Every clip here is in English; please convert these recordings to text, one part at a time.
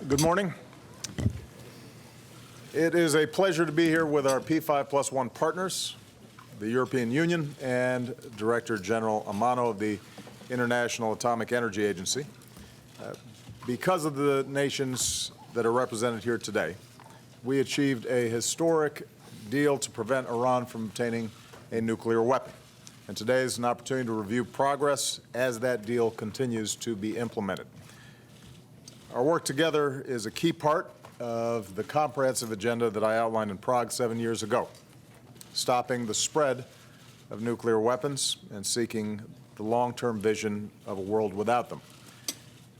Good morning. It is a pleasure to be here with our P5+1 partners, the European Union, and Director General Amano of the International Atomic Energy Agency. Because of the nations that are represented here today, we achieved a historic deal to prevent Iran from obtaining a nuclear weapon. And today is an opportunity to review progress as that deal continues to be implemented. Our work together is a key part of the comprehensive agenda that I outlined in Prague 7 years ago, stopping the spread of nuclear weapons and seeking the long-term vision of a world without them.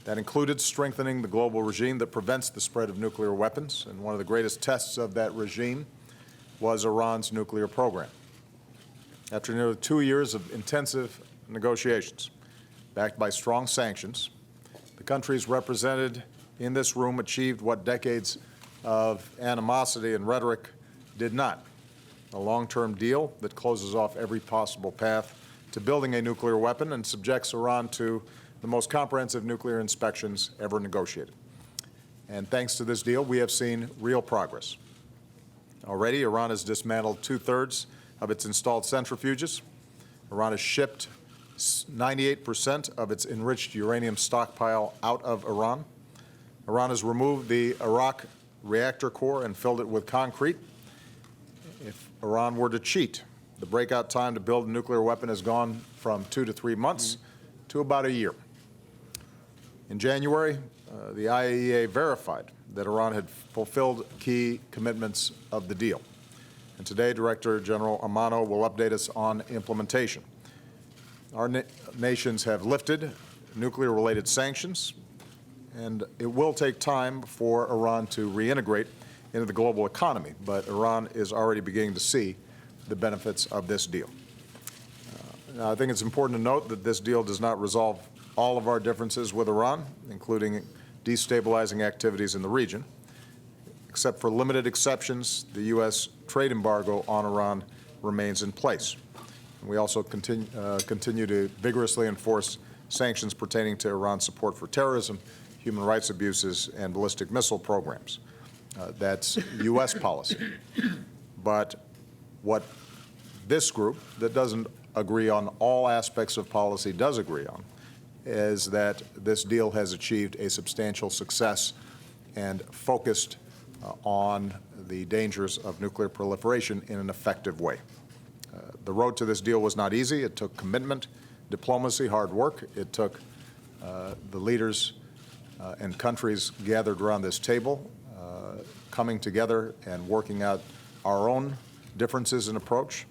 That included strengthening the global regime that prevents the spread of nuclear weapons, and one of the greatest tests of that regime was Iran's nuclear program. After nearly 2 years of intensive negotiations, backed by strong sanctions, the countries represented in this room achieved what decades of animosity and rhetoric did not: a long-term deal that closes off every possible path to building a nuclear weapon and subjects Iran to the most comprehensive nuclear inspections ever negotiated. And thanks to this deal, we have seen real progress. Already, Iran has dismantled 2/3 of its installed centrifuges. Iran has shipped 98% of its enriched uranium stockpile out of Iran. Iran has removed the Arak reactor core and filled it with concrete. If Iran were to cheat, the breakout time to build a nuclear weapon has gone from 2 to 3 months to about a year. In January, the IAEA verified that Iran had fulfilled key commitments of the deal. And today, Director General Amano will update us on implementation. Our nations have lifted nuclear-related sanctions, and it will take time for Iran to reintegrate into the global economy, but Iran is already beginning to see the benefits of this deal. Now, I think it's important to note that this deal does not resolve all of our differences with Iran, including destabilizing activities in the region. Except for limited exceptions, the U.S. trade embargo on Iran remains in place. We also continue to vigorously enforce sanctions pertaining to Iran's support for terrorism, human rights abuses, and ballistic missile programs. That's U.S. policy. But what this group, that doesn't agree on all aspects of policy, does agree on is that this deal has achieved a substantial success and focused on the dangers of nuclear proliferation in an effective way. The road to this deal was not easy. It took commitment, diplomacy, hard work. It took the leaders and countries gathered around this table coming together and working out our own differences in approach.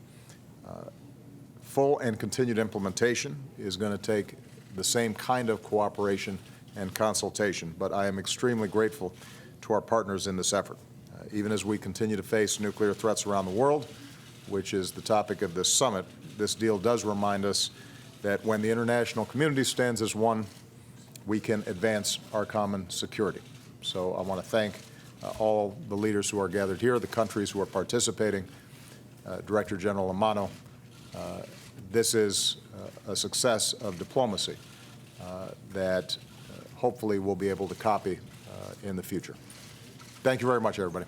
Full and continued implementation is going to take the same kind of cooperation and consultation, but I am extremely grateful to our partners in this effort. Even as we continue to face nuclear threats around the world, which is the topic of this summit, this deal does remind us that when the international community stands as one, we can advance our common security. So I want to thank all the leaders who are gathered here, the countries who are participating, Director General Amano. This is a success of diplomacy that hopefully we'll be able to copy in the future. Thank you very much, everybody.